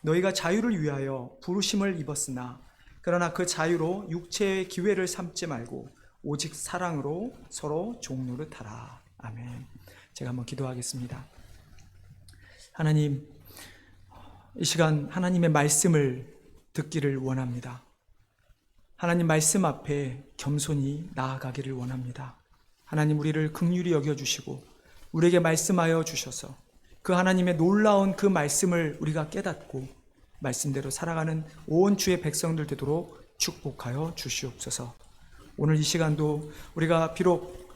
너희가 자유를 위하여 부르심을 입었으나 그러나 그 자유로 육체의 기회를 삼지 말고 오직 사랑으로 서로 종노릇하라. 아멘. 제가 한번 기도하겠습니다. 하나님, 이 시간 하나님의 말씀을 듣기를 원합니다. 하나님 말씀 앞에 겸손히 나아가기를 원합니다. 하나님, 우리를 긍휼히 여겨주시고 우리에게 말씀하여 주셔서 그 하나님의 놀라운 그 말씀을 우리가 깨닫고 말씀대로 살아가는 온 주의 백성들 되도록 축복하여 주시옵소서. 오늘 이 시간도 우리가 비록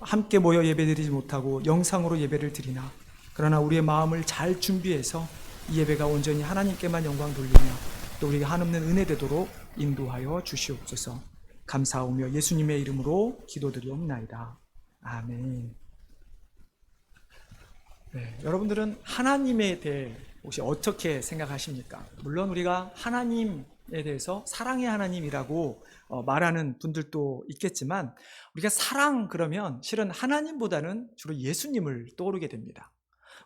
함께 모여 예배드리지 못하고 영상으로 예배를 드리나 그러나 우리의 마음을 잘 준비해서 이 예배가 온전히 하나님께만 영광 돌리며 또 우리가 한없는 은혜 되도록 인도하여 주시옵소서. 감사하오며 예수님의 이름으로 기도드리옵나이다. 아멘. 네, 여러분들은 하나님에 대해 혹시 어떻게 생각하십니까? 물론 우리가 하나님에 대해서 사랑의 하나님이라고 말하는 분들도 있겠지만 우리가 사랑 그러면 실은 하나님보다는 주로 예수님을 떠오르게 됩니다.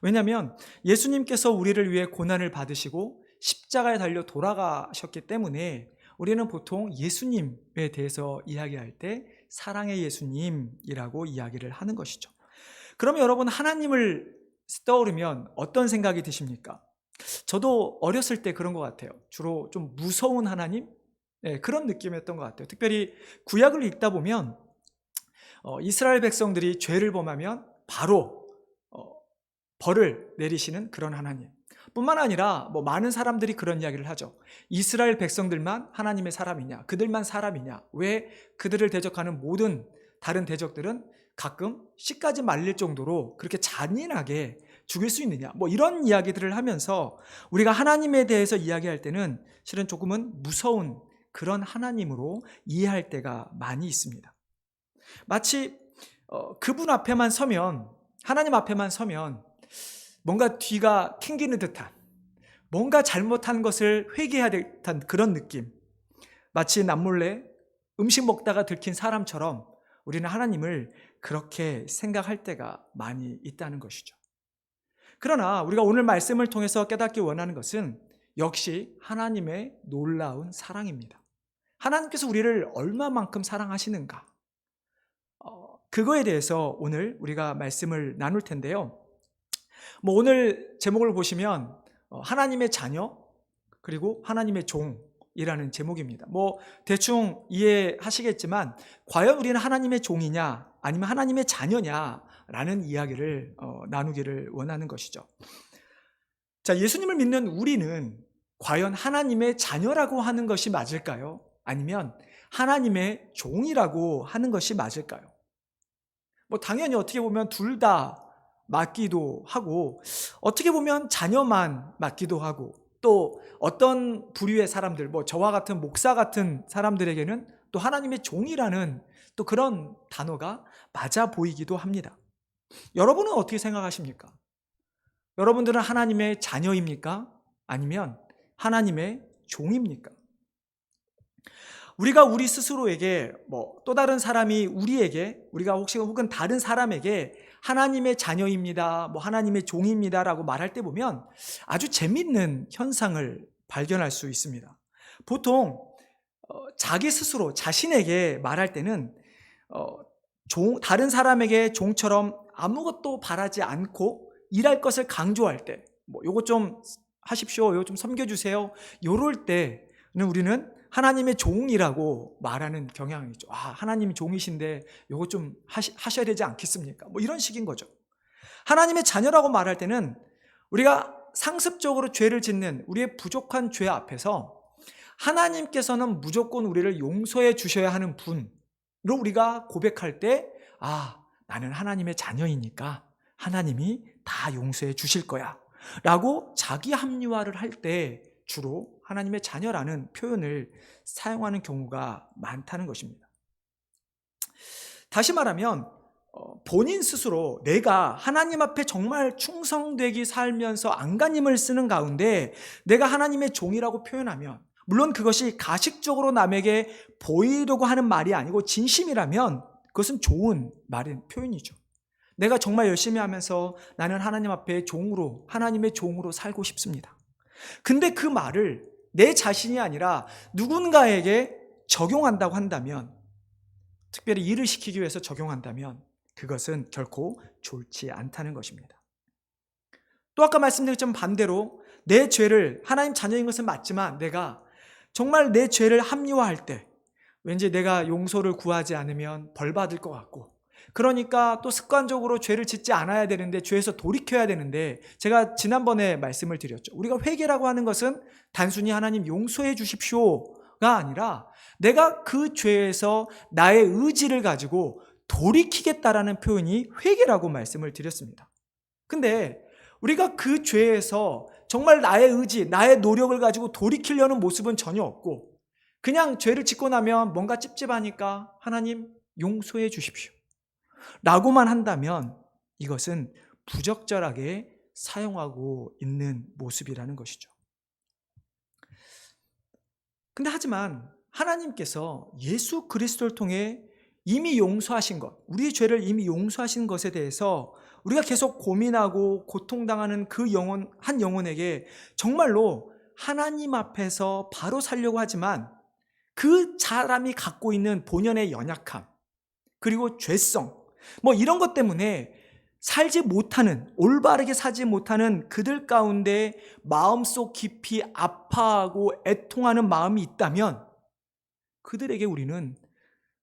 왜냐하면 예수님께서 우리를 위해 고난을 받으시고 십자가에 달려 돌아가셨기 때문에 우리는 보통 예수님에 대해서 이야기할 때 사랑의 예수님이라고 이야기를 하는 것이죠. 그러면 여러분, 하나님을 떠오르면 어떤 생각이 드십니까? 저도 어렸을 때 그런 것 같아요. 주로 좀 무서운 하나님? 네, 그런 느낌이었던 것 같아요. 특별히 구약을 읽다 보면 이스라엘 백성들이 죄를 범하면 바로 벌을 내리시는 그런 하나님 뿐만 아니라 많은 사람들이 그런 이야기를 하죠. 이스라엘 백성들만 하나님의 사람이냐, 그들만 사람이냐, 왜 그들을 대적하는 모든 다른 대적들은 가끔 씨까지 말릴 정도로 그렇게 잔인하게 죽일 수 있느냐, 이런 이야기들을 하면서 우리가 하나님에 대해서 이야기할 때는 실은 조금은 무서운 그런 하나님으로 이해할 때가 많이 있습니다. 마치 그분 앞에만 서면, 하나님 앞에만 서면 뭔가 뒤가 캥기는 듯한, 뭔가 잘못한 것을 회개해야 될 듯한 그런 느낌, 마치 남몰래 음식 먹다가 들킨 사람처럼 우리는 하나님을 그렇게 생각할 때가 많이 있다는 것이죠. 그러나 우리가 오늘 말씀을 통해서 깨닫기 원하는 것은 역시 하나님의 놀라운 사랑입니다. 하나님께서 우리를 얼마만큼 사랑하시는가, 그거에 대해서 오늘 우리가 말씀을 나눌 텐데요. 오늘 제목을 보시면 하나님의 자녀 그리고 하나님의 종이라는 제목입니다. 대충 이해하시겠지만 과연 우리는 하나님의 종이냐 아니면 하나님의 자녀냐라는 이야기를 나누기를 원하는 것이죠. 자, 예수님을 믿는 우리는 과연 하나님의 자녀라고 하는 것이 맞을까요? 아니면 하나님의 종이라고 하는 것이 맞을까요? 당연히 어떻게 보면 둘 다 맞기도 하고 어떻게 보면 자녀만 맞기도 하고 또 어떤 부류의 사람들, 저와 같은 목사 같은 사람들에게는 또 하나님의 종이라는 또 그런 단어가 맞아 보이기도 합니다. 여러분은 어떻게 생각하십니까? 여러분들은 하나님의 자녀입니까? 아니면 하나님의 종입니까? 우리가 우리 스스로에게 또 다른 사람이 우리에게, 우리가 혹은 다른 사람에게 하나님의 자녀입니다, 하나님의 종입니다 라고 말할 때 보면 아주 재밌는 현상을 발견할 수 있습니다. 보통 자기 스스로 자신에게 말할 때는 다른 사람에게 종처럼 아무것도 바라지 않고 일할 것을 강조할 때, 요거 좀 하십시오, 요거 좀 섬겨주세요, 요럴 때는 우리는 하나님의 종이라고 말하는 경향이 있죠. 하나님이 종이신데 요거 좀 하셔야 되지 않겠습니까? 이런 식인 거죠. 하나님의 자녀라고 말할 때는 우리가 상습적으로 죄를 짓는 우리의 부족한 죄 앞에서 하나님께서는 무조건 우리를 용서해 주셔야 하는 분으로 우리가 고백할 때 나는 하나님의 자녀이니까 하나님이 다 용서해 주실 거야 라고 자기 합리화를 할 때 주로 하나님의 자녀라는 표현을 사용하는 경우가 많다는 것입니다. 다시 말하면 본인 스스로 내가 하나님 앞에 정말 충성되게 살면서 안간힘을 쓰는 가운데 내가 하나님의 종이라고 표현하면, 물론 그것이 가식적으로 남에게 보이려고 하는 말이 아니고 진심이라면 그것은 좋은 표현이죠. 내가 정말 열심히 하면서 나는 하나님 앞에 종으로, 하나님의 종으로 살고 싶습니다. 근데 그 말을 내 자신이 아니라 누군가에게 적용한다고 한다면, 특별히 일을 시키기 위해서 적용한다면 그것은 결코 좋지 않다는 것입니다. 또 아까 말씀드렸지만 반대로 내 죄를, 하나님 자녀인 것은 맞지만 내가 정말 내 죄를 합리화할 때 왠지 내가 용서를 구하지 않으면 벌 받을 것 같고, 그러니까 또 습관적으로 죄를 짓지 않아야 되는데 죄에서 돌이켜야 되는데, 제가 지난번에 말씀을 드렸죠. 우리가 회개라고 하는 것은 단순히 하나님 용서해 주십시오가 아니라 내가 그 죄에서 나의 의지를 가지고 돌이키겠다라는 표현이 회개라고 말씀을 드렸습니다. 근데 우리가 그 죄에서 정말 나의 의지, 나의 노력을 가지고 돌이키려는 모습은 전혀 없고, 그냥 죄를 짓고 나면 뭔가 찝찝하니까 하나님 용서해 주십시오 라고만 한다면 이것은 부적절하게 사용하고 있는 모습이라는 것이죠. 근데 하지만 하나님께서 예수 그리스도를 통해 이미 용서하신 것, 우리의 죄를 이미 용서하신 것에 대해서 우리가 계속 고민하고 고통당하는 그 영혼, 한 영혼에게 정말로 하나님 앞에서 바로 살려고 하지만 그 사람이 갖고 있는 본연의 연약함, 그리고 죄성, 이런 것 때문에 살지 못하는, 올바르게 살지 못하는 그들 가운데 마음속 깊이 아파하고 애통하는 마음이 있다면 그들에게 우리는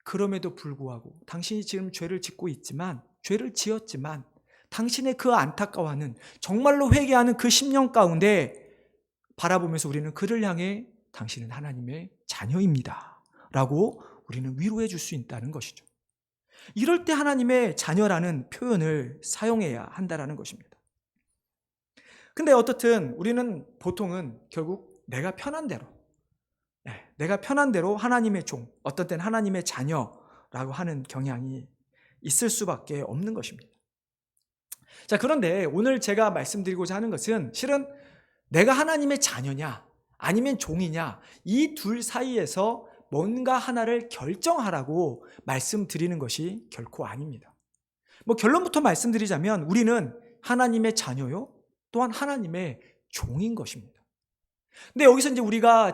그럼에도 불구하고 당신이 지금 죄를 짓고 있지만, 죄를 지었지만 당신의 그 안타까워하는, 정말로 회개하는 그 심령 가운데 바라보면서 우리는 그를 향해 당신은 하나님의 자녀입니다 라고 우리는 위로해 줄 수 있다는 것이죠. 이럴 때 하나님의 자녀라는 표현을 사용해야 한다는 것입니다. 근데 어떻든 우리는 보통은 결국 내가 편한 대로 하나님의 종, 어떤 때는 하나님의 자녀라고 하는 경향이 있을 수밖에 없는 것입니다. 자, 그런데 오늘 제가 말씀드리고자 하는 것은 실은 내가 하나님의 자녀냐 아니면 종이냐, 이 둘 사이에서 뭔가 하나를 결정하라고 말씀드리는 것이 결코 아닙니다. 결론부터 말씀드리자면 우리는 하나님의 자녀요, 또한 하나님의 종인 것입니다. 근데 여기서 이제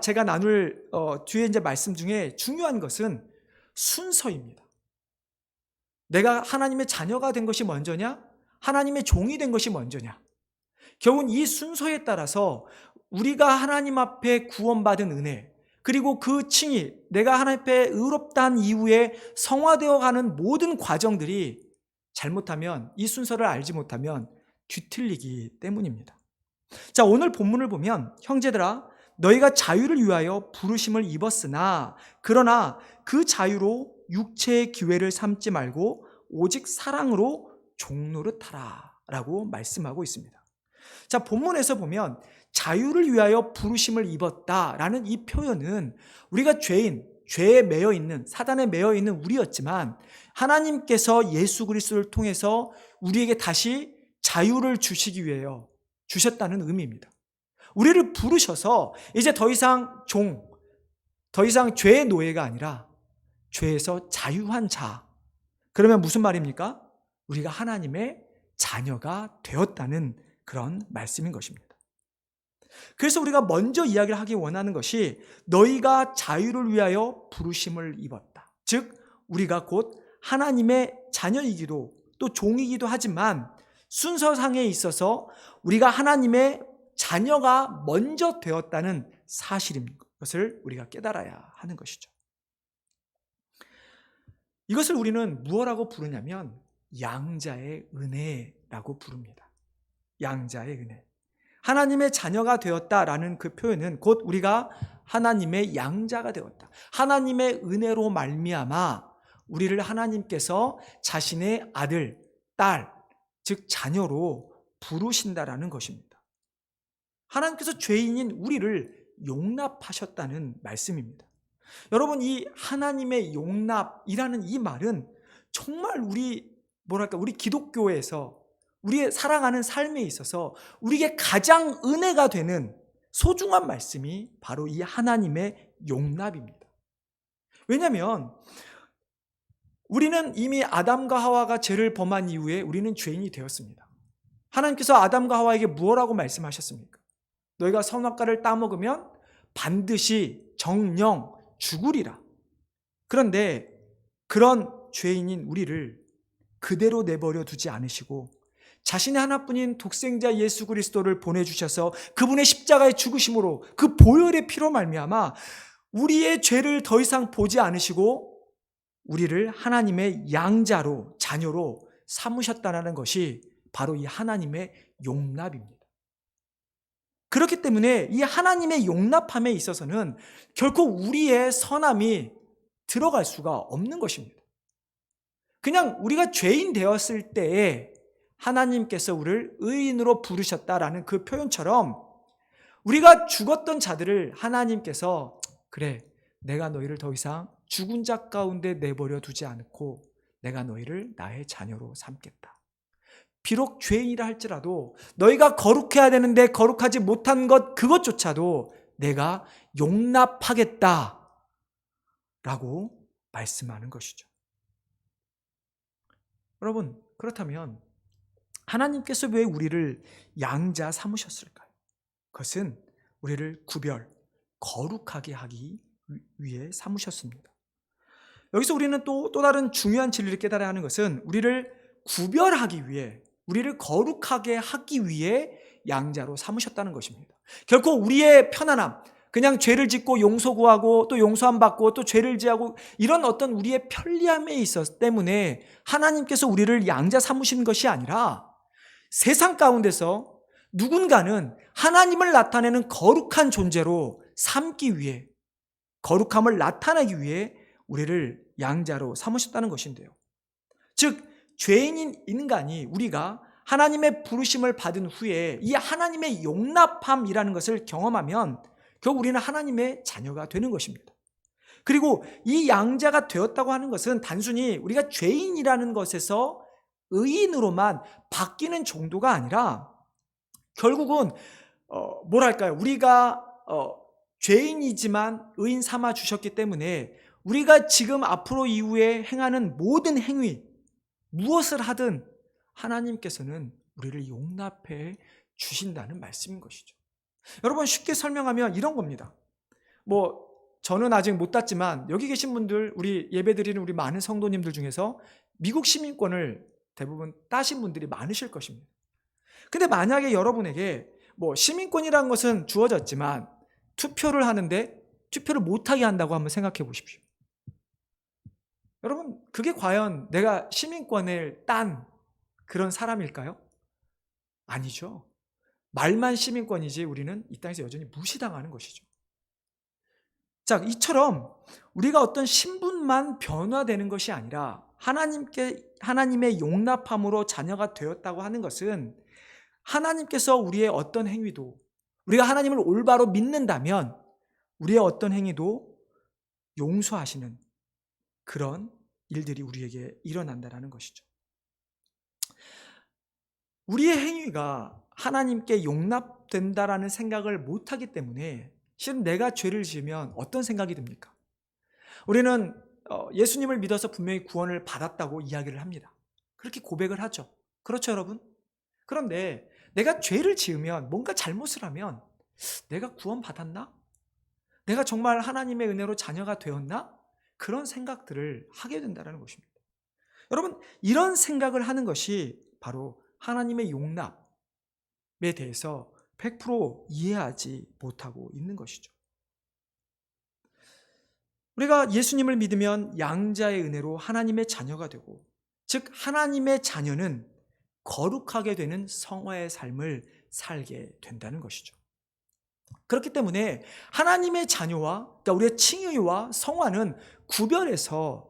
제가 나눌 뒤에 이제 말씀 중에 중요한 것은 순서입니다. 내가 하나님의 자녀가 된 것이 먼저냐, 하나님의 종이 된 것이 먼저냐. 결국은 이 순서에 따라서 우리가 하나님 앞에 구원받은 은혜, 그리고 그 칭의, 내가 하나님 앞에 의롭다한 이후에 성화되어 가는 모든 과정들이 잘못하면, 이 순서를 알지 못하면 뒤틀리기 때문입니다. 자, 오늘 본문을 보면 형제들아 너희가 자유를 위하여 부르심을 입었으나 그러나 그 자유로 육체의 기회를 삼지 말고 오직 사랑으로 종노릇하라 라고 말씀하고 있습니다. 자, 본문에서 보면 자유를 위하여 부르심을 입었다라는 이 표현은 우리가 죄에 매여 있는, 사단에 매여 있는 우리였지만 하나님께서 예수 그리스도를 통해서 우리에게 다시 자유를 주시기 위하여 주셨다는 의미입니다. 우리를 부르셔서 이제 더 이상 죄의 노예가 아니라 죄에서 자유한 자. 그러면 무슨 말입니까? 우리가 하나님의 자녀가 되었다는 그런 말씀인 것입니다. 그래서 우리가 먼저 이야기를 하기 원하는 것이 너희가 자유를 위하여 부르심을 입었다. 즉 우리가 곧 하나님의 자녀이기도 또 종이기도 하지만 순서상에 있어서 우리가 하나님의 자녀가 먼저 되었다는 사실인 것을 우리가 깨달아야 하는 것이죠. 이것을 우리는 무엇이라고 부르냐면 양자의 은혜라고 부릅니다. 양자의 은혜. 하나님의 자녀가 되었다라는 그 표현은 곧 우리가 하나님의 양자가 되었다. 하나님의 은혜로 말미암아 우리를 하나님께서 자신의 아들, 딸, 즉 자녀로 부르신다라는 것입니다. 하나님께서 죄인인 우리를 용납하셨다는 말씀입니다. 여러분, 이 하나님의 용납이라는 이 말은 정말 우리 기독교에서 우리의 살아가는 삶에 있어서 우리에게 가장 은혜가 되는 소중한 말씀이 바로 이 하나님의 용납입니다. 왜냐하면 우리는 이미 아담과 하와가 죄를 범한 이후에 우리는 죄인이 되었습니다. 하나님께서 아담과 하와에게 무엇이라고 말씀하셨습니까? 너희가 선악과를 따먹으면 반드시 정령 죽으리라. 그런데 그런 죄인인 우리를 그대로 내버려 두지 않으시고 자신의 하나뿐인 독생자 예수 그리스도를 보내주셔서 그분의 십자가의 죽으심으로 그 보혈의 피로 말미암아 우리의 죄를 더 이상 보지 않으시고 우리를 하나님의 양자로, 자녀로 삼으셨다는 것이 바로 이 하나님의 용납입니다. 그렇기 때문에 이 하나님의 용납함에 있어서는 결코 우리의 선함이 들어갈 수가 없는 것입니다. 그냥 우리가 죄인 되었을 때에 하나님께서 우리를 의인으로 부르셨다라는 그 표현처럼 우리가 죽었던 자들을 하나님께서 그래, 내가 너희를 더 이상 죽은 자 가운데 내버려 두지 않고 내가 너희를 나의 자녀로 삼겠다. 비록 죄인이라 할지라도 너희가 거룩해야 되는데 거룩하지 못한 것 그것조차도 내가 용납하겠다 라고 말씀하는 것이죠. 여러분, 그렇다면 하나님께서 왜 우리를 양자 삼으셨을까요? 그것은 우리를 거룩하게 하기 위해 삼으셨습니다. 여기서 우리는 또 다른 중요한 진리를 깨달아야 하는 것은 우리를 구별하기 위해, 우리를 거룩하게 하기 위해 양자로 삼으셨다는 것입니다. 결코 우리의 편안함, 그냥 죄를 짓고 용서 구하고 또 용서함 받고 또 죄를 지하고 이런 어떤 우리의 편리함에 있었기 때문에 하나님께서 우리를 양자 삼으신 것이 아니라 세상 가운데서 누군가는 하나님을 나타내는 거룩한 존재로 삼기 위해, 거룩함을 나타내기 위해 우리를 양자로 삼으셨다는 것인데요. 즉 죄인인 인간이 우리가 하나님의 부르심을 받은 후에 이 하나님의 용납함이라는 것을 경험하면 결국 우리는 하나님의 자녀가 되는 것입니다. 그리고 이 양자가 되었다고 하는 것은 단순히 우리가 죄인이라는 것에서 의인으로만 바뀌는 정도가 아니라 결국은 우리가 죄인이지만 의인 삼아 주셨기 때문에 우리가 지금 앞으로 이후에 행하는 모든 행위, 무엇을 하든 하나님께서는 우리를 용납해 주신다는 말씀인 것이죠. 여러분, 쉽게 설명하면 이런 겁니다. 저는 아직 못 땄지만 여기 계신 분들, 우리 예배드리는 우리 많은 성도님들 중에서 미국 시민권을 대부분 따신 분들이 많으실 것입니다. 근데 만약에 여러분에게 시민권이라는 것은 주어졌지만 투표를 하는데 투표를 못하게 한다고 한번 생각해 보십시오. 여러분, 그게 과연 내가 시민권을 딴 그런 사람일까요? 아니죠. 말만 시민권이지 우리는 이 땅에서 여전히 무시당하는 것이죠. 자, 이처럼 우리가 어떤 신분만 변화되는 것이 아니라 하나님의 용납함으로 자녀가 되었다고 하는 것은 하나님께서 우리의 어떤 행위도, 우리가 하나님을 올바로 믿는다면 우리의 어떤 행위도 용서하시는 그런 일들이 우리에게 일어난다는 것이죠. 우리의 행위가 하나님께 용납된다라는 생각을 못하기 때문에 실은 내가 죄를 지으면 어떤 생각이 듭니까? 우리는 예수님을 믿어서 분명히 구원을 받았다고 이야기를 합니다. 그렇게 고백을 하죠. 그렇죠, 여러분? 그런데 내가 죄를 지으면, 뭔가 잘못을 하면 내가 구원받았나? 내가 정말 하나님의 은혜로 자녀가 되었나? 그런 생각들을 하게 된다는 것입니다. 여러분, 이런 생각을 하는 것이 바로 하나님의 용납에 대해서 100% 이해하지 못하고 있는 것이죠. 우리가 예수님을 믿으면 양자의 은혜로 하나님의 자녀가 되고, 즉 하나님의 자녀는 거룩하게 되는 성화의 삶을 살게 된다는 것이죠. 그렇기 때문에 하나님의 자녀와, 그러니까 우리의 칭의와 성화는 구별해서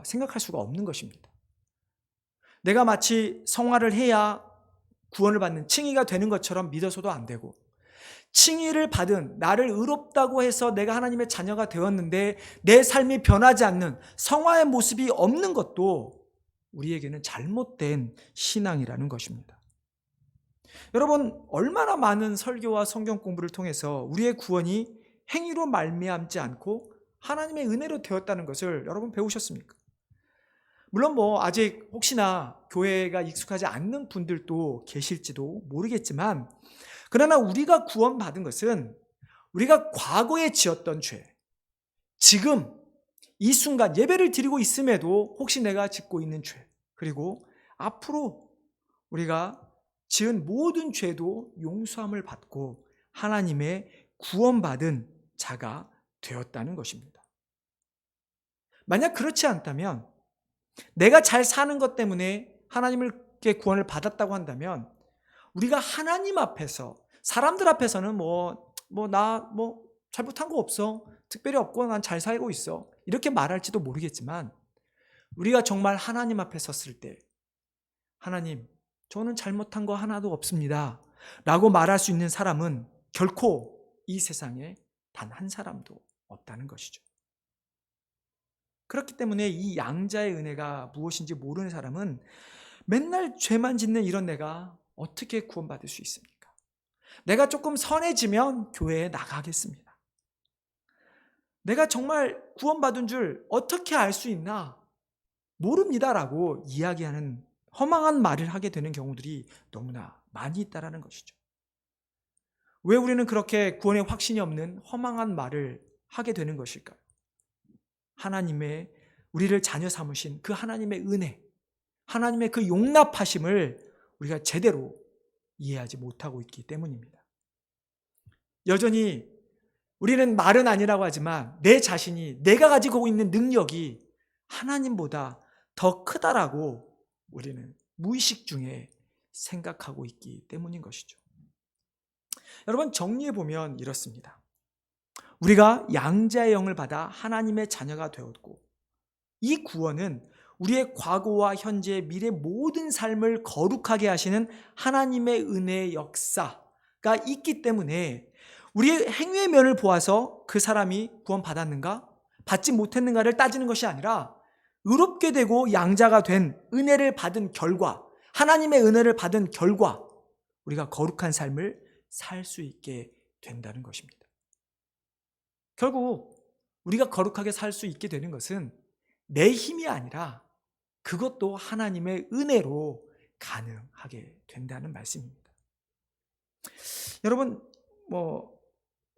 생각할 수가 없는 것입니다. 내가 마치 성화를 해야 구원을 받는, 칭의가 되는 것처럼 믿어서도 안 되고, 칭의를 받은 나를 의롭다고 해서 내가 하나님의 자녀가 되었는데 내 삶이 변하지 않는 성화의 모습이 없는 것도 우리에게는 잘못된 신앙이라는 것입니다. 여러분, 얼마나 많은 설교와 성경 공부를 통해서 우리의 구원이 행위로 말미암지 않고 하나님의 은혜로 되었다는 것을 여러분 배우셨습니까? 물론 아직 혹시나 교회가 익숙하지 않는 분들도 계실지도 모르겠지만, 그러나 우리가 구원받은 것은 우리가 과거에 지었던 죄, 지금 이 순간 예배를 드리고 있음에도 혹시 내가 짓고 있는 죄, 그리고 앞으로 우리가 지은 모든 죄도 용서함을 받고 하나님의 구원받은 자가 되었다는 것입니다. 만약 그렇지 않다면, 내가 잘 사는 것 때문에 하나님께 구원을 받았다고 한다면, 우리가 하나님 앞에서, 사람들 앞에서는 나 잘못한 거 없어, 특별히 없고 난 잘 살고 있어, 이렇게 말할지도 모르겠지만, 우리가 정말 하나님 앞에 섰을 때, 하나님, 저는 잘못한 거 하나도 없습니다 라고 말할 수 있는 사람은 결코 이 세상에 단 한 사람도 없다는 것이죠. 그렇기 때문에 이 양자의 은혜가 무엇인지 모르는 사람은 맨날 죄만 짓는 이런 내가 어떻게 구원받을 수 있습니까? 내가 조금 선해지면 교회에 나가겠습니다. 내가 정말 구원받은 줄 어떻게 알 수 있나? 모릅니다라고 이야기하는 허망한 말을 하게 되는 경우들이 너무나 많이 있다는 것이죠. 왜 우리는 그렇게 구원의 확신이 없는 허망한 말을 하게 되는 것일까요? 하나님의 우리를 자녀 삼으신 그 하나님의 은혜, 하나님의 그 용납하심을 우리가 제대로 이해하지 못하고 있기 때문입니다. 여전히 우리는 말은 아니라고 하지만 내 자신이, 내가 가지고 있는 능력이 하나님보다 더 크다라고 우리는 무의식 중에 생각하고 있기 때문인 것이죠. 여러분, 정리해 보면 이렇습니다. 우리가 양자의 영을 받아 하나님의 자녀가 되었고, 이 구원은 우리의 과거와 현재, 미래 모든 삶을 거룩하게 하시는 하나님의 은혜의 역사가 있기 때문에 우리의 행위의 면을 보아서 그 사람이 구원받았는가, 받지 못했는가를 따지는 것이 아니라 의롭게 되고 양자가 된 은혜를 받은 결과, 하나님의 은혜를 받은 결과 우리가 거룩한 삶을 살 수 있게 된다는 것입니다. 결국 우리가 거룩하게 살 수 있게 되는 것은 내 힘이 아니라 그것도 하나님의 은혜로 가능하게 된다는 말씀입니다. 여러분,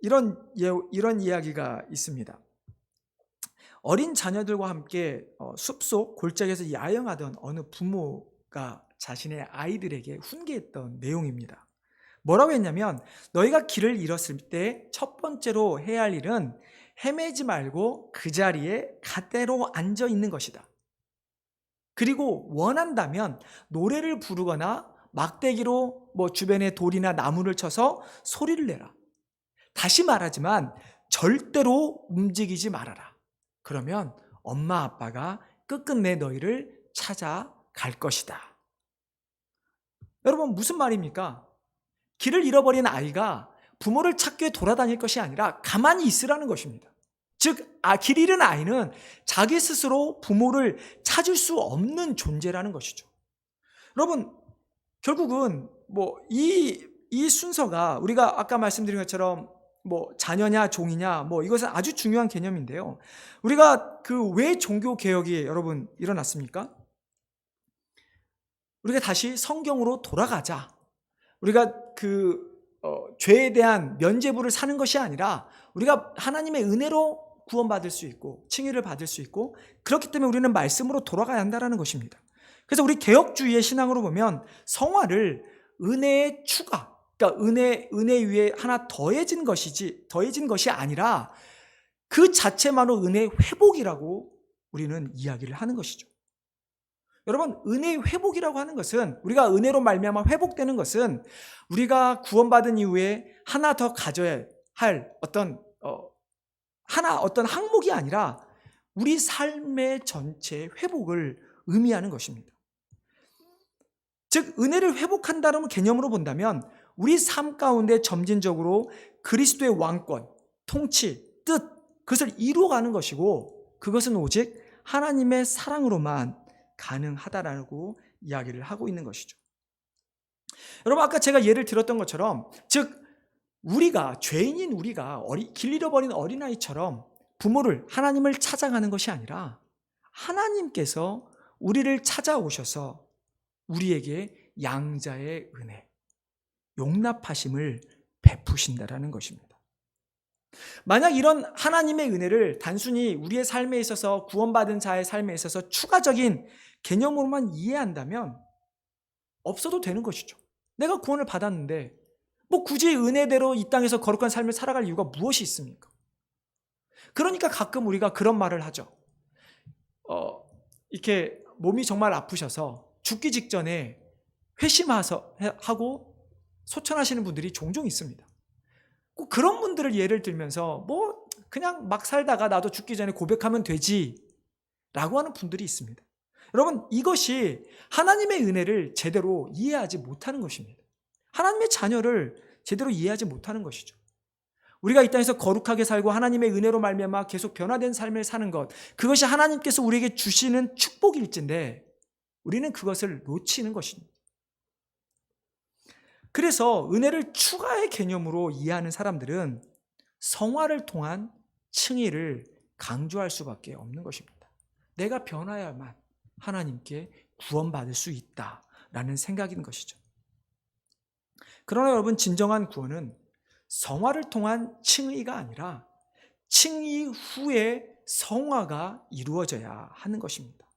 이런 이야기가 있습니다. 어린 자녀들과 함께 숲속 골짜기에서 야영하던 어느 부모가 자신의 아이들에게 훈계했던 내용입니다. 뭐라고 했냐면, 너희가 길을 잃었을 때 첫 번째로 해야 할 일은 헤매지 말고 그 자리에 그대로 앉아 있는 것이다. 그리고 원한다면 노래를 부르거나 막대기로 주변에 돌이나 나무를 쳐서 소리를 내라. 다시 말하지만 절대로 움직이지 말아라. 그러면 엄마 아빠가 끝끝내 너희를 찾아갈 것이다. 여러분, 무슨 말입니까? 길을 잃어버린 아이가 부모를 찾기 위해 돌아다닐 것이 아니라 가만히 있으라는 것입니다. 즉, 길 잃은 아이는 자기 스스로 부모를 찾을 수 없는 존재라는 것이죠. 여러분, 결국은 이 순서가 우리가 아까 말씀드린 것처럼 자녀냐 종이냐 이것은 아주 중요한 개념인데요. 우리가 왜 종교 개혁이 여러분 일어났습니까? 우리가 다시 성경으로 돌아가자. 우리가 죄에 대한 면죄부를 사는 것이 아니라 우리가 하나님의 은혜로 구원받을 수 있고 칭의를 받을 수 있고, 그렇기 때문에 우리는 말씀으로 돌아가야 한다는 것입니다. 그래서 우리 개혁주의의 신앙으로 보면 성화를 은혜의 추가, 그러니까 은혜 위에 하나 더해진 것이 아니라 그 자체만으로 은혜의 회복이라고 우리는 이야기를 하는 것이죠. 여러분, 은혜의 회복이라고 하는 것은, 우리가 은혜로 말미암아 회복되는 것은 우리가 구원받은 이후에 하나 더 가져야 할 어떤 항목이 아니라 우리 삶의 전체 회복을 의미하는 것입니다. 즉, 은혜를 회복한다는 개념으로 본다면 우리 삶 가운데 점진적으로 그리스도의 왕권, 통치, 뜻, 그것을 이루어가는 것이고, 그것은 오직 하나님의 사랑으로만 가능하다라고 이야기를 하고 있는 것이죠. 여러분, 아까 제가 예를 들었던 것처럼, 즉 죄인인 우리가 길 잃어버린 어린아이처럼 하나님을 찾아가는 것이 아니라 하나님께서 우리를 찾아오셔서 우리에게 양자의 은혜, 용납하심을 베푸신다라는 것입니다. 만약 이런 하나님의 은혜를 단순히 우리의 삶에 있어서 구원받은 자의 삶에 있어서 추가적인 개념으로만 이해한다면 없어도 되는 것이죠. 내가 구원을 받았는데 뭐 굳이 은혜대로 이 땅에서 거룩한 삶을 살아갈 이유가 무엇이 있습니까? 그러니까 가끔 우리가 그런 말을 하죠. 이렇게 몸이 정말 아프셔서 죽기 직전에 회심하고 소천하시는 분들이 종종 있습니다. 꼭 그런 분들을 예를 들면서 뭐 그냥 막 살다가 나도 죽기 전에 고백하면 되지 라고 하는 분들이 있습니다. 여러분, 이것이 하나님의 은혜를 제대로 이해하지 못하는 것입니다. 하나님의 자녀를 제대로 이해하지 못하는 것이죠. 우리가 이 땅에서 거룩하게 살고 하나님의 은혜로 말미암아 계속 변화된 삶을 사는 것, 그것이 하나님께서 우리에게 주시는 축복일진데 우리는 그것을 놓치는 것입니다. 그래서 은혜를 추가의 개념으로 이해하는 사람들은 성화를 통한 칭의를 강조할 수밖에 없는 것입니다. 내가 변화야만 하나님께 구원받을 수 있다라는 생각인 것이죠. 그러나 여러분, 진정한 구원은 성화를 통한 칭의가 아니라 칭의 후에 성화가 이루어져야 하는 것입니다.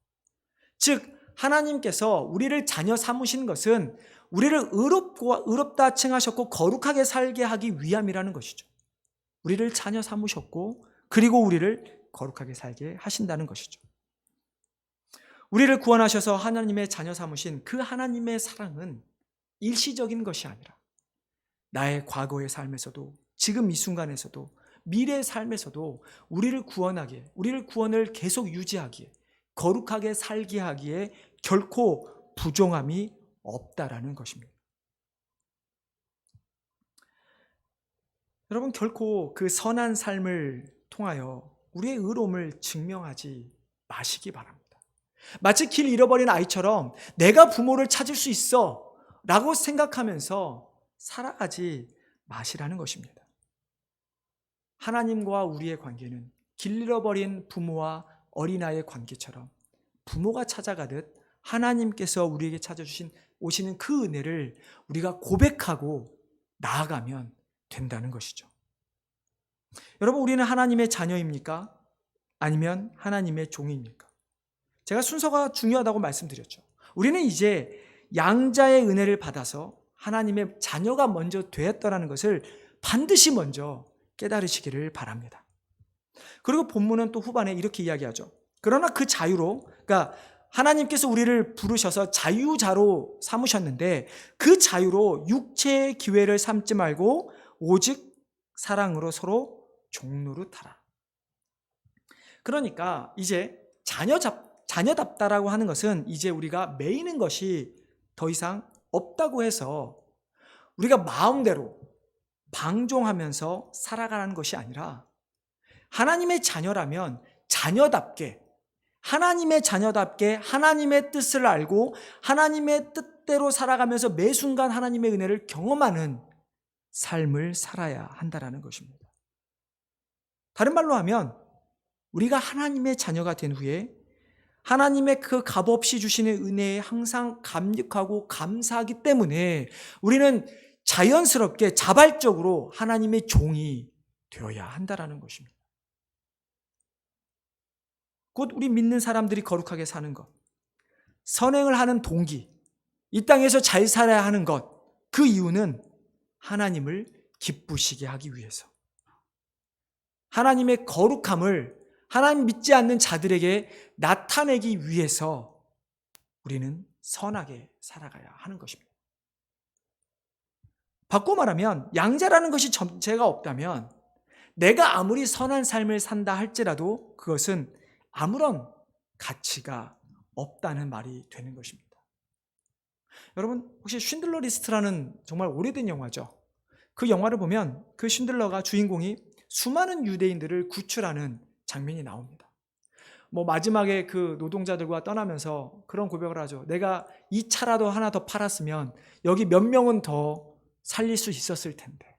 즉, 하나님께서 우리를 자녀 삼으신 것은 우리를 의롭다 칭하셨고 거룩하게 살게 하기 위함이라는 것이죠. 우리를 자녀 삼으셨고 그리고 우리를 거룩하게 살게 하신다는 것이죠. 우리를 구원하셔서 하나님의 자녀 삼으신 그 하나님의 사랑은 일시적인 것이 아니라 나의 과거의 삶에서도 지금 이 순간에서도 미래의 삶에서도 우리를 구원하기에, 우리를 구원을 계속 유지하기에, 거룩하게 살게 하기에 결코 부족함이 없다라는 것입니다. 여러분, 결코 그 선한 삶을 통하여 우리의 의로움을 증명하지 마시기 바랍니다. 마치 길 잃어버린 아이처럼 내가 부모를 찾을 수 있어 라고 생각하면서 살아가지 마시라는 것입니다. 하나님과 우리의 관계는 길 잃어버린 부모와 어린아이의 관계처럼 부모가 찾아가듯 하나님께서 우리에게 찾아주신 오시는 그 은혜를 우리가 고백하고 나아가면 된다는 것이죠. 여러분, 우리는 하나님의 자녀입니까? 아니면 하나님의 종입니까? 제가 순서가 중요하다고 말씀드렸죠. 우리는 이제 양자의 은혜를 받아서 하나님의 자녀가 먼저 되었다는 것을 반드시 먼저 깨달으시기를 바랍니다. 그리고 본문은 또 후반에 이렇게 이야기하죠. 그러나 그 자유로, 그러니까 하나님께서 우리를 부르셔서 자유자로 삼으셨는데 그 자유로 육체의 기회를 삼지 말고 오직 사랑으로 서로 종노릇하라. 그러니까 이제 자녀답다라고 하는 것은 이제 우리가 매이는 것이 더 이상 없다고 해서 우리가 마음대로 방종하면서 살아가는 것이 아니라 하나님의 자녀라면 하나님의 자녀답게 하나님의 뜻을 알고 하나님의 뜻대로 살아가면서 매 순간 하나님의 은혜를 경험하는 삶을 살아야 한다는 것입니다. 다른 말로 하면 우리가 하나님의 자녀가 된 후에 하나님의 그 값없이 주시는 은혜에 항상 감격하고 감사하기 때문에 우리는 자연스럽게 자발적으로 하나님의 종이 되어야 한다는 것입니다. 곧 우리 믿는 사람들이 거룩하게 사는 것, 선행을 하는 동기, 이 땅에서 잘 살아야 하는 것, 그 이유는 하나님을 기쁘시게 하기 위해서, 하나님의 거룩함을 하나님 믿지 않는 자들에게 나타내기 위해서 우리는 선하게 살아가야 하는 것입니다. 바꿔 말하면 양자라는 것이 전제가 없다면 내가 아무리 선한 삶을 산다 할지라도 그것은 아무런 가치가 없다는 말이 되는 것입니다. 여러분, 혹시 쉰들러 리스트라는 정말 오래된 영화죠. 그 영화를 보면 그 쉰들러가 주인공이 수많은 유대인들을 구출하는 장면이 나옵니다. 마지막에 그 노동자들과 떠나면서 그런 고백을 하죠. 내가 이 차라도 하나 더 팔았으면 여기 몇 명은 더 살릴 수 있었을 텐데,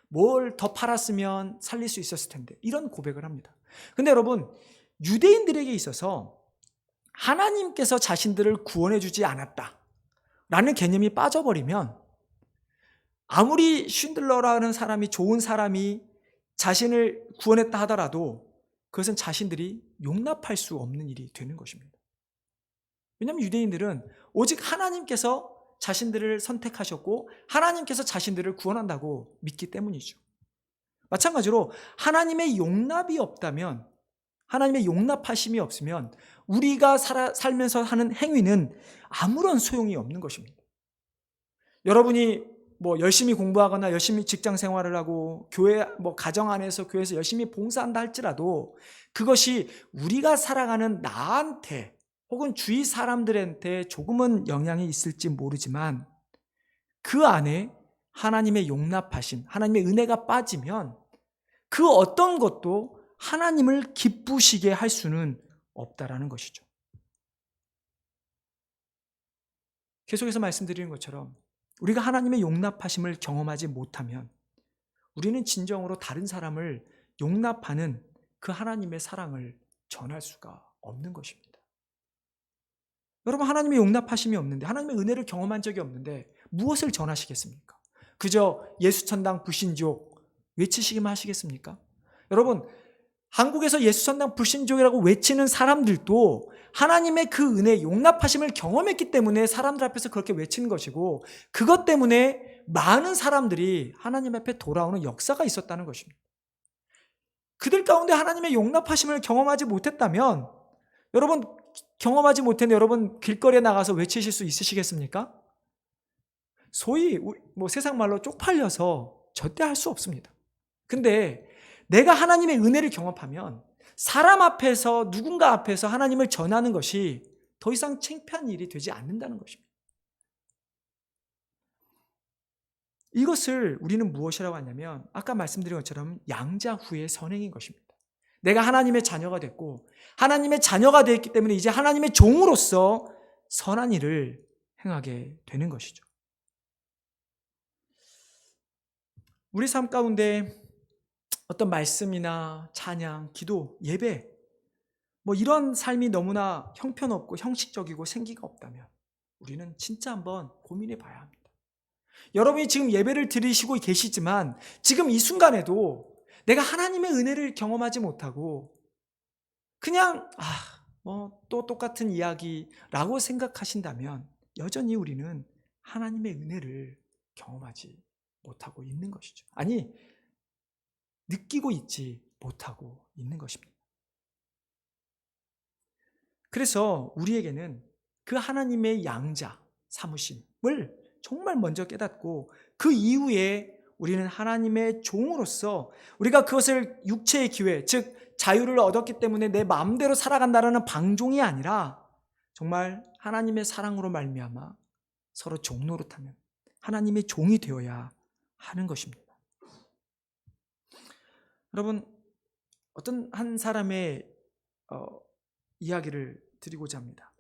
뭘 더 팔았으면 살릴 수 있었을 텐데, 이런 고백을 합니다. 근데 여러분, 유대인들에게 있어서 하나님께서 자신들을 구원해 주지 않았다 라는 개념이 빠져버리면 아무리 쉰들러라는 사람이 좋은 사람이 자신을 구원했다 하더라도 그것은 자신들이 용납할 수 없는 일이 되는 것입니다. 왜냐하면 유대인들은 오직 하나님께서 자신들을 선택하셨고 하나님께서 자신들을 구원한다고 믿기 때문이죠. 마찬가지로 하나님의 용납이 없다면, 하나님의 용납하심이 없으면 우리가 살면서 하는 행위는 아무런 소용이 없는 것입니다. 여러분이 열심히 공부하거나 열심히 직장 생활을 하고 교회 가정 안에서 교회에서 열심히 봉사한다 할지라도 그것이 우리가 살아가는 나한테 혹은 주위 사람들한테 조금은 영향이 있을지 모르지만 그 안에 하나님의 용납하심, 하나님의 은혜가 빠지면 그 어떤 것도 하나님을 기쁘시게 할 수는 없다라는 것이죠. 계속해서 말씀드리는 것처럼 우리가 하나님의 용납하심을 경험하지 못하면 우리는 진정으로 다른 사람을 용납하는 그 하나님의 사랑을 전할 수가 없는 것입니다. 여러분, 하나님의 용납하심이 없는데, 하나님의 은혜를 경험한 적이 없는데 무엇을 전하시겠습니까? 그저 예수천당 불신족 외치시기만 하시겠습니까? 여러분, 한국에서 예수천당 불신족이라고 외치는 사람들도 하나님의 그 은혜, 용납하심을 경험했기 때문에 사람들 앞에서 그렇게 외치는 것이고, 그것 때문에 많은 사람들이 하나님 앞에 돌아오는 역사가 있었다는 것입니다. 그들 가운데 하나님의 용납하심을 경험하지 못했다면, 여러분 경험하지 못했는데 여러분 길거리에 나가서 외치실 수 있으시겠습니까? 소위 세상 말로 쪽팔려서 절대 할 수 없습니다. 근데 내가 하나님의 은혜를 경험하면 사람 앞에서, 누군가 앞에서 하나님을 전하는 것이 더 이상 창피한 일이 되지 않는다는 것입니다. 이것을 우리는 무엇이라고 하냐면 아까 말씀드린 것처럼 양자 후의 선행인 것입니다. 내가 하나님의 자녀가 됐고 하나님의 자녀가 되었기 때문에 이제 하나님의 종으로서 선한 일을 행하게 되는 것이죠. 우리 삶 가운데 어떤 말씀이나 찬양, 기도, 예배 이런 삶이 너무나 형편없고 형식적이고 생기가 없다면 우리는 진짜 한번 고민해 봐야 합니다. 여러분이 지금 예배를 드리시고 계시지만 지금 이 순간에도 내가 하나님의 은혜를 경험하지 못하고 그냥 또 똑같은 이야기라고 생각하신다면 여전히 우리는 하나님의 은혜를 경험하지 못하고 있는 것이죠. 아니, 느끼고 있지 못하고 있는 것입니다. 그래서 우리에게는 그 하나님의 양자 사무심을 정말 먼저 깨닫고 그 이후에 우리는 하나님의 종으로서 우리가 그것을 육체의 기회, 즉 자유를 얻었기 때문에 내 마음대로 살아간다는 방종이 아니라 정말 하나님의 사랑으로 말미암아 서로 종노릇하는 하나님의 종이 되어야 하는 것입니다. 여러분, 어떤 한 사람의 이야기를 드리고자 합니다.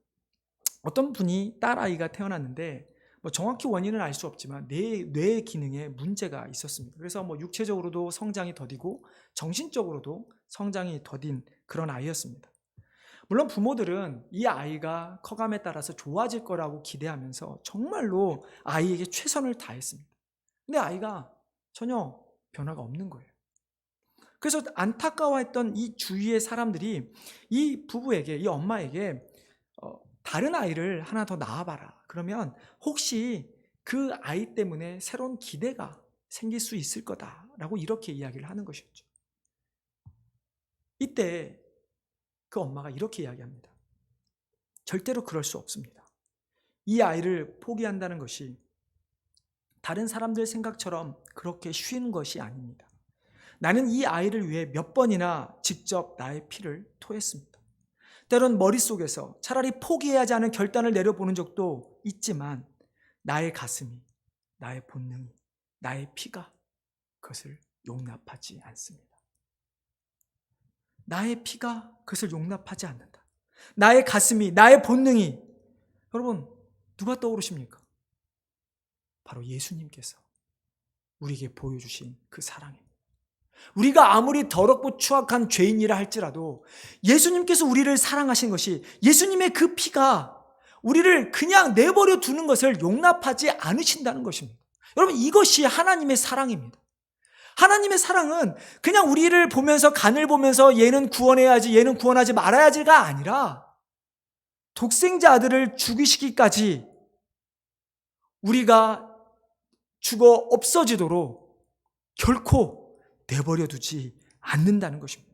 어떤 분이 딸아이가 태어났는데 정확히 원인은 알 수 없지만 뇌 기능에 문제가 있었습니다. 그래서 육체적으로도 성장이 더디고 정신적으로도 성장이 더딘 그런 아이였습니다. 물론 부모들은 이 아이가 커감에 따라서 좋아질 거라고 기대하면서 정말로 아이에게 최선을 다했습니다. 근데 아이가 전혀 변화가 없는 거예요. 그래서 안타까워했던 이 주위의 사람들이 이 부부에게, 이 엄마에게 다른 아이를 하나 더 낳아봐라. 그러면 혹시 그 아이 때문에 새로운 기대가 생길 수 있을 거다라고 이렇게 이야기를 하는 것이었죠. 이때 그 엄마가 이렇게 이야기합니다. 절대로 그럴 수 없습니다. 이 아이를 포기한다는 것이 다른 사람들 생각처럼 그렇게 쉬운 것이 아닙니다. 나는 이 아이를 위해 몇 번이나 직접 나의 피를 토했습니다. 때론 머릿속에서 차라리 포기해야 하지 않은 결단을 내려보는 적도 있지만 나의 가슴이, 나의 본능이, 나의 피가 그것을 용납하지 않습니다. 나의 피가 그것을 용납하지 않는다. 나의 가슴이, 나의 본능이, 여러분 누가 떠오르십니까? 바로 예수님께서 우리에게 보여주신 그 사랑입니다. 우리가 아무리 더럽고 추악한 죄인이라 할지라도 예수님께서 우리를 사랑하신 것이, 예수님의 그 피가 우리를 그냥 내버려 두는 것을 용납하지 않으신다는 것입니다. 여러분, 이것이 하나님의 사랑입니다. 하나님의 사랑은 그냥 우리를 보면서, 간을 보면서 얘는 구원해야지, 얘는 구원하지 말아야지가 아니라 독생자 아들을 죽이시기까지 우리가 죽어 없어지도록 결코 내버려 두지 않는다는 것입니다.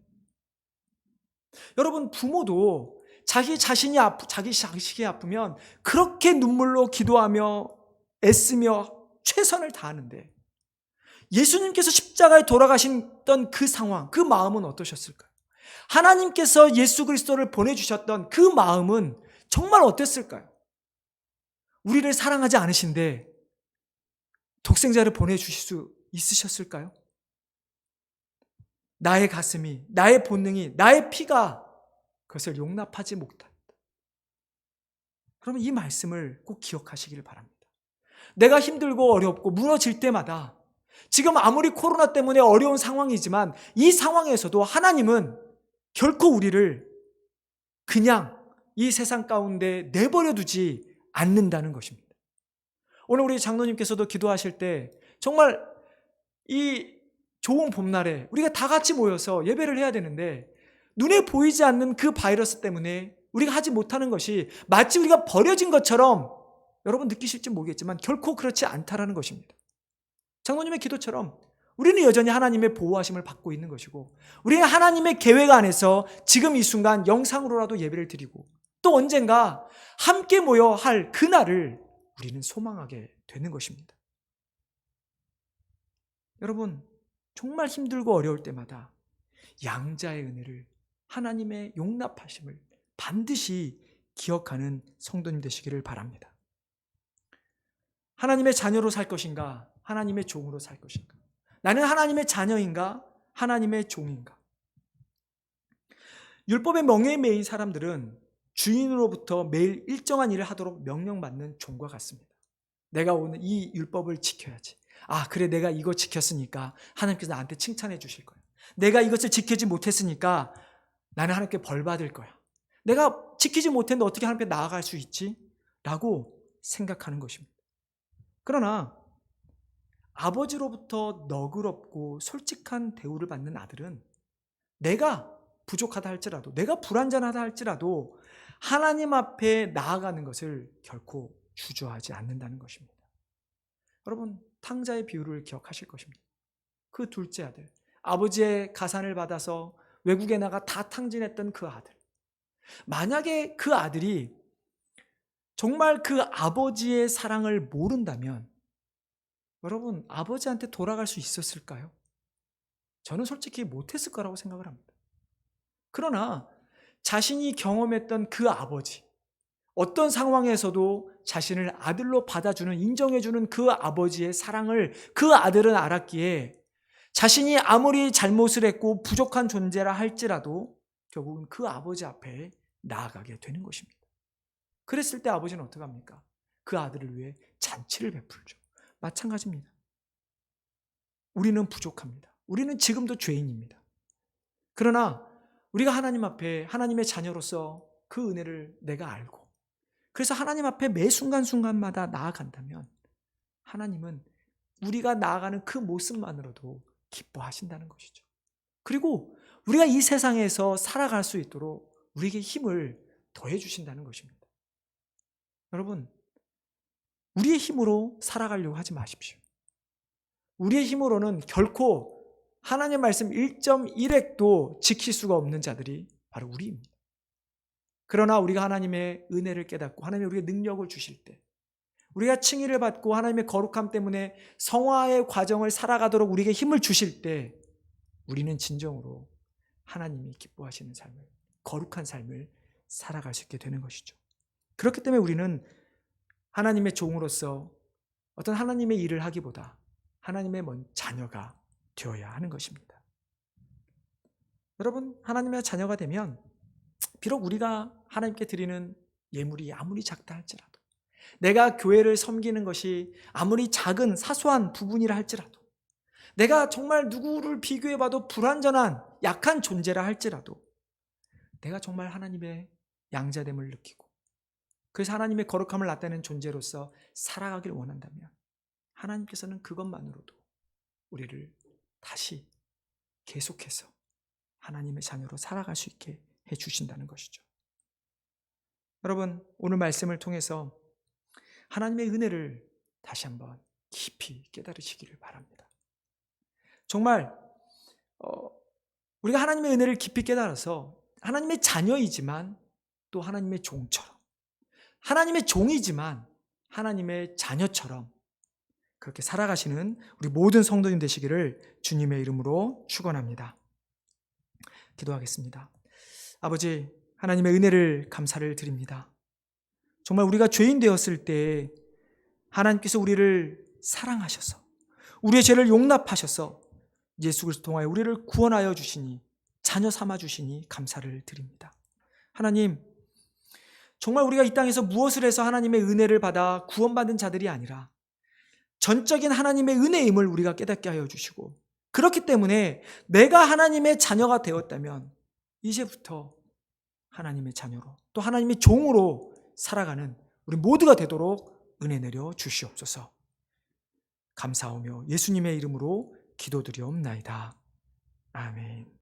여러분, 부모도 자기 자식이 아프면 그렇게 눈물로 기도하며 애쓰며 최선을 다하는데, 예수님께서 십자가에 돌아가셨던 그 상황, 그 마음은 어떠셨을까요? 하나님께서 예수 그리스도를 보내주셨던 그 마음은 정말 어땠을까요? 우리를 사랑하지 않으신데 독생자를 보내주실 수 있으셨을까요? 나의 가슴이, 나의 본능이, 나의 피가 그것을 용납하지 못한다. 그러면 이 말씀을 꼭 기억하시길 바랍니다. 내가 힘들고 어렵고 무너질 때마다, 지금 아무리 코로나 때문에 어려운 상황이지만 이 상황에서도 하나님은 결코 우리를 그냥 이 세상 가운데 내버려 두지 않는다는 것입니다. 오늘 우리 장로님께서도 기도하실 때 정말 이 좋은 봄날에 우리가 다 같이 모여서 예배를 해야 되는데, 눈에 보이지 않는 그 바이러스 때문에 우리가 하지 못하는 것이 마치 우리가 버려진 것처럼 여러분 느끼실지 모르겠지만 결코 그렇지 않다라는 것입니다. 장로님의 기도처럼 우리는 여전히 하나님의 보호하심을 받고 있는 것이고, 우리는 하나님의 계획 안에서 지금 이 순간 영상으로라도 예배를 드리고, 또 언젠가 함께 모여 할 그날을 우리는 소망하게 되는 것입니다. 여러분, 정말 힘들고 어려울 때마다 양자의 은혜를, 하나님의 용납하심을 반드시 기억하는 성도님 되시기를 바랍니다. 하나님의 자녀로 살 것인가? 하나님의 종으로 살 것인가? 나는 하나님의 자녀인가? 하나님의 종인가? 율법의 멍에에 매인 사람들은 주인으로부터 매일 일정한 일을 하도록 명령받는 종과 같습니다. 내가 오늘 이 율법을 지켜야지. 아, 그래, 내가 이거 지켰으니까 하나님께서 나한테 칭찬해 주실 거야. 내가 이것을 지키지 못했으니까 나는 하나님께 벌 받을 거야. 내가 지키지 못했는데 어떻게 하나님께 나아갈 수 있지? 라고 생각하는 것입니다. 그러나 아버지로부터 너그럽고 솔직한 대우를 받는 아들은 내가 부족하다 할지라도, 내가 불완전하다 할지라도 하나님 앞에 나아가는 것을 결코 주저하지 않는다는 것입니다. 여러분, 탕자의 비유를 기억하실 것입니다. 그 둘째 아들, 아버지의 가산을 받아서 외국에 나가 다 탕진했던 그 아들, 만약에 그 아들이 정말 그 아버지의 사랑을 모른다면 여러분, 아버지한테 돌아갈 수 있었을까요? 저는 솔직히 못했을 거라고 생각을 합니다. 그러나 자신이 경험했던 그 아버지, 어떤 상황에서도 자신을 아들로 받아주는, 인정해주는 그 아버지의 사랑을 그 아들은 알았기에 자신이 아무리 잘못을 했고 부족한 존재라 할지라도 결국은 그 아버지 앞에 나아가게 되는 것입니다. 그랬을 때 아버지는 어떻게 합니까? 그 아들을 위해 잔치를 베풀죠. 마찬가지입니다. 우리는 부족합니다. 우리는 지금도 죄인입니다. 그러나 우리가 하나님 앞에 하나님의 자녀로서 그 은혜를 내가 알고, 그래서 하나님 앞에 매 순간순간마다 나아간다면 하나님은 우리가 나아가는 그 모습만으로도 기뻐하신다는 것이죠. 그리고 우리가 이 세상에서 살아갈 수 있도록 우리에게 힘을 더해 주신다는 것입니다. 여러분, 우리의 힘으로 살아가려고 하지 마십시오. 우리의 힘으로는 결코 하나님의 말씀 1.1획도 지킬 수가 없는 자들이 바로 우리입니다. 그러나 우리가 하나님의 은혜를 깨닫고 하나님이 우리에게 능력을 주실 때, 우리가 칭의를 받고 하나님의 거룩함 때문에 성화의 과정을 살아가도록 우리에게 힘을 주실 때 우리는 진정으로 하나님이 기뻐하시는 삶을, 거룩한 삶을 살아갈 수 있게 되는 것이죠. 그렇기 때문에 우리는 하나님의 종으로서 어떤 하나님의 일을 하기보다 하나님의 자녀가 되어야 하는 것입니다. 여러분, 하나님의 자녀가 되면 비록 우리가 하나님께 드리는 예물이 아무리 작다 할지라도, 내가 교회를 섬기는 것이 아무리 작은 사소한 부분이라 할지라도, 내가 정말 누구를 비교해봐도 불완전한 약한 존재라 할지라도 내가 정말 하나님의 양자됨을 느끼고 그래서 하나님의 거룩함을 나타내는 존재로서 살아가길 원한다면 하나님께서는 그것만으로도 우리를 다시 계속해서 하나님의 자녀로 살아갈 수 있게 해주신다는 것이죠. 여러분, 오늘 말씀을 통해서 하나님의 은혜를 다시 한번 깊이 깨달으시기를 바랍니다. 정말 우리가 하나님의 은혜를 깊이 깨달아서 하나님의 자녀이지만 또 하나님의 종처럼, 하나님의 종이지만 하나님의 자녀처럼 그렇게 살아가시는 우리 모든 성도님 되시기를 주님의 이름으로 축원합니다. 기도하겠습니다. 아버지, 하나님의 은혜를 감사를 드립니다. 정말 우리가 죄인 되었을 때 하나님께서 우리를 사랑하셔서 우리의 죄를 용납하셔서 예수 그리스도 통하여 우리를 구원하여 주시니, 자녀 삼아 주시니 감사를 드립니다. 하나님, 정말 우리가 이 땅에서 무엇을 해서 하나님의 은혜를 받아 구원받은 자들이 아니라 전적인 하나님의 은혜임을 우리가 깨닫게 하여 주시고, 그렇기 때문에 내가 하나님의 자녀가 되었다면 이제부터 하나님의 자녀로 또 하나님의 종으로 살아가는 우리 모두가 되도록 은혜 내려 주시옵소서. 감사하며 예수님의 이름으로 기도드리옵나이다. 아멘.